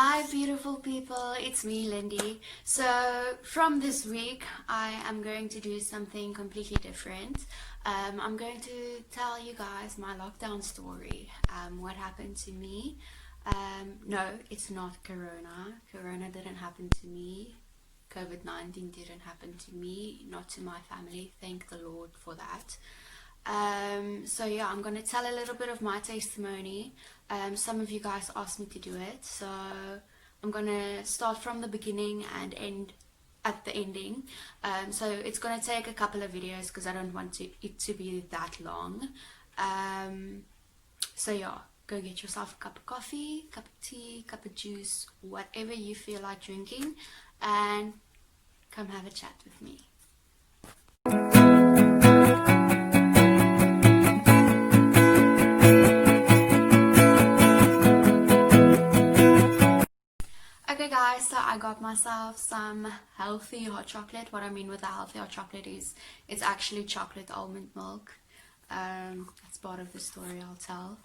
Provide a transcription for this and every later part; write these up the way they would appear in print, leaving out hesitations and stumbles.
Hi beautiful people, it's me Lindy. So from this week I am going to do something completely different. I'm going to tell you guys my lockdown story, what happened to me. No, it's not Corona. Corona didn't happen to me. COVID-19 didn't happen to me, not to my family, thank the Lord for that. So yeah, I'm gonna tell a little bit of my testimony. Some of you guys asked me to do it, so I'm gonna start from the beginning and end at the ending. So it's gonna take a couple of videos because I don't want it to be that long. So yeah, go get yourself a cup of coffee, cup of tea, cup of juice, whatever you feel like drinking, and come have a chat with me. Okay guys, so I got myself some healthy hot chocolate. What I mean with the healthy hot chocolate is it's actually chocolate almond milk. That's part of the story I'll tell.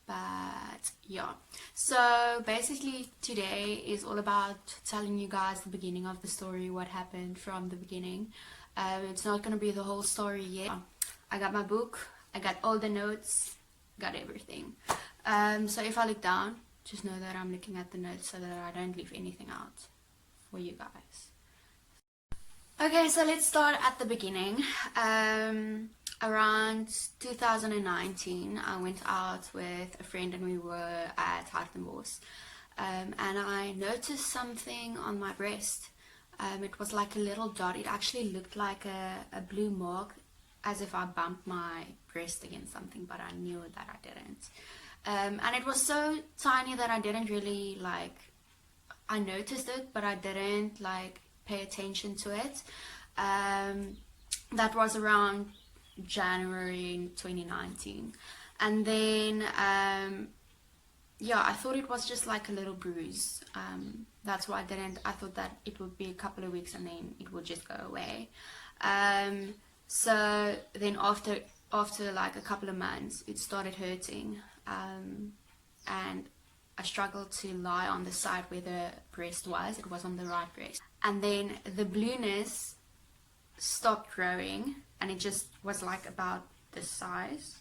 But yeah, so basically today is all about telling you guys the beginning of the story, what happened from the beginning. It's not gonna be the whole story yet. I got my book, I got all the notes, got everything. So if I look down, just know that I'm looking at the notes so that I don't leave anything out for you guys. Okay, so let's start at the beginning. Around 2019, I went out with a friend and we were at Hartenbos. And I noticed something on my breast. It was like a little dot. It actually looked like a blue mark, as if I bumped my breast against something, but I knew that I didn't. And it was so tiny that I didn't really I noticed it, but I didn't pay attention to it. That was around January 2019. And then yeah, I thought it was just like a little bruise. That's why I thought that it would be a couple of weeks and then it would just go away. So then after like a couple of months it started hurting, and I struggled to lie on the side where the breast was. It was on the right breast. And then the blueness stopped growing and it just was like about this size.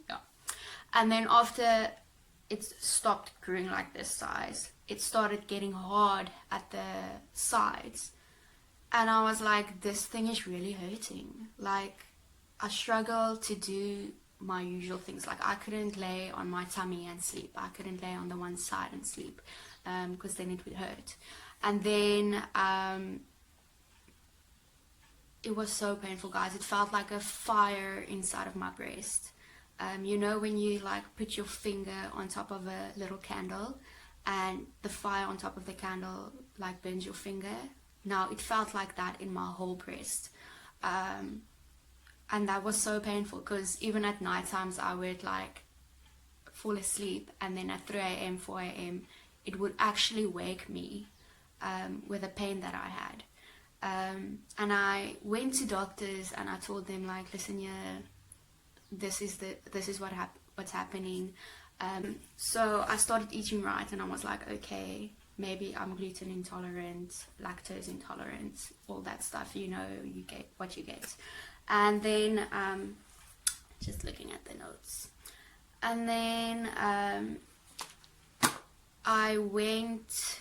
Yeah. And then after it stopped growing like this size, it started getting hard at the sides. And I was like, this thing is really hurting. Like, I struggle to do my usual things. Like, I couldn't lay on my tummy and sleep. I couldn't lay on the one side and sleep, because then it would hurt. And then it was so painful, guys. It felt like a fire inside of my breast. You know when you put your finger on top of a little candle and the fire on top of the candle burns your finger? Now it felt like that in my whole breast. And that was so painful because even at night times I would fall asleep, and then at 3 a.m., 4 a.m. it would actually wake me with the pain that I had. And I went to doctors and I told them listen, yeah, this is what's happening. So I started eating right and I was like, okay, maybe I'm gluten intolerant, lactose intolerant, all that stuff. You know, you get what you get. And then just looking at the notes, and then I went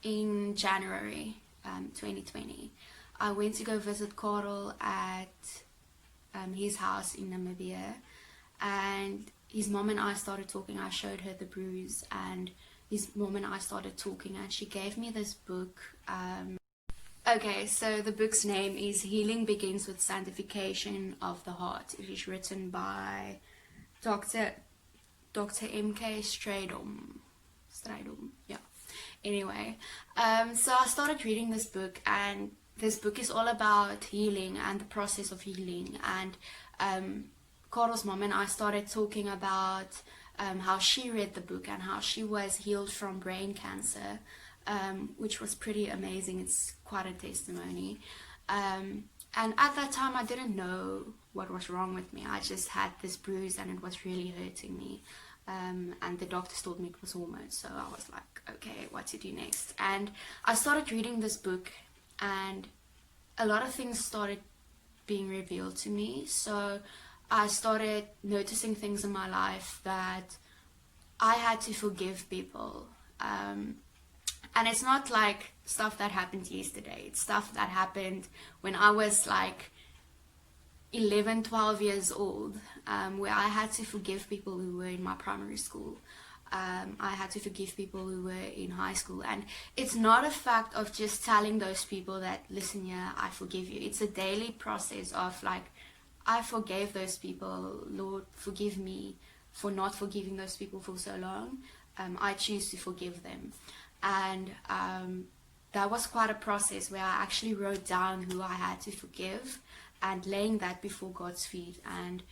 in January 2020. I went to go visit Karel at his house in Namibia, and his mom and I started talking. I showed her the bruise, and his mom and I started talking, and she gave me this book. Okay, so the book's name is Healing Begins with Sanctification of the Heart. It is written by Dr. M.K. Strydom, yeah. Anyway, so I started reading this book, and this book is all about healing and the process of healing. And Karel's mom and I started talking about how she read the book and how she was healed from brain cancer, which was pretty amazing. It's quite a testimony. And at that time I didn't know what was wrong with me. I just had this bruise and it was really hurting me. and the doctors told me it was hormones. So I was like, okay, what to do next? And I started reading this book, and a lot of things started being revealed to me. So I started noticing things in my life that I had to forgive people. And it's not like stuff that happened yesterday. It's stuff that happened when I was like 11, 12 years old, where I had to forgive people who were in my primary school. I had to forgive people who were in high school. And it's not a fact of just telling those people that, listen, yeah, I forgive you. It's a daily process of like, I forgave those people. Lord, forgive me for not forgiving those people for so long. I choose to forgive them. And that was quite a process where I actually wrote down who I had to forgive and laying that before God's feet, and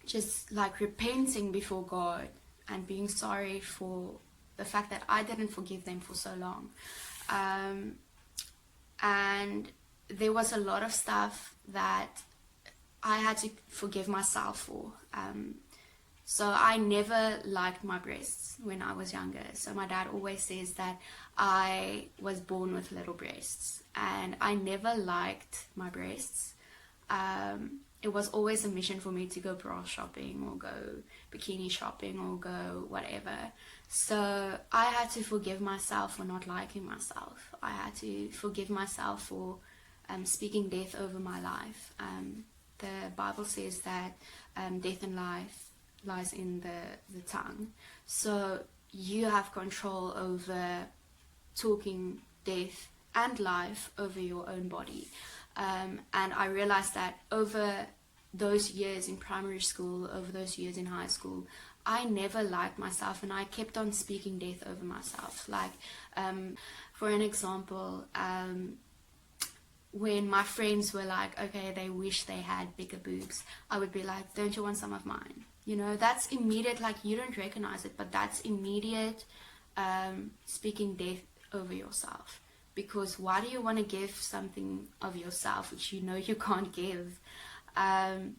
just like repenting before God and being sorry for the fact that I didn't forgive them for so long. And there was a lot of stuff that I had to forgive myself for. So I never liked my breasts when I was younger. So my dad always says that I was born with little breasts, and I never liked my breasts. It was always a mission for me to go bra shopping or go bikini shopping or go whatever. So I had to forgive myself for not liking myself. I had to forgive myself for speaking death over my life. The Bible says that death and life lies in the tongue. So you have control over talking death and life over your own body. And I realized that over those years in primary school, over those years in high school, I never liked myself, and I kept on speaking death over myself. Like, for an example, when my friends were like, okay, they wish they had bigger boobs, I would be like, don't you want some of mine? You know, that's immediate, like you don't recognize it, but that's immediate speaking death over yourself. Because why do you want to give something of yourself which you know you can't give? And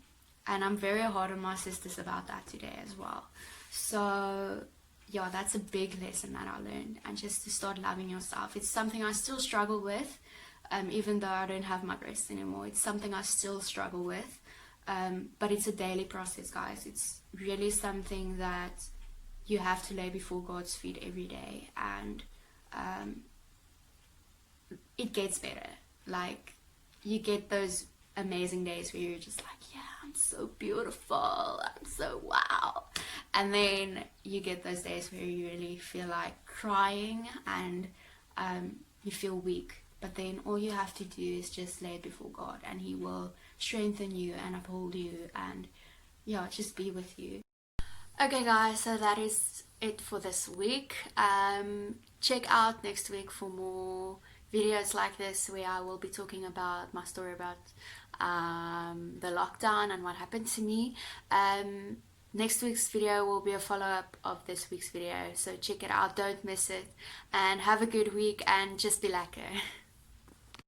I'm very hard on my sisters about that today as well. So yeah, that's a big lesson that I learned, and just to start loving yourself. It's something I still struggle with, even though I don't have my breasts anymore. It's something I still struggle with. But it's a daily process, guys. It's really something that you have to lay before God's feet every day, and it gets better. Like, you get those amazing days where you're just like, yeah, I'm so beautiful, I'm so wow. And then you get those days where you really feel like crying and you feel weak. But then all you have to do is just lay it before God, and He will strengthen you and uphold you, and yeah, just be with you. Okay guys, so that is it for this week. Check out next week for more videos like this, where I will be talking about my story about the lockdown and what happened to me. Next week's video will be a follow-up of this week's video, so check it out, don't miss it, and have a good week, and just be lekker.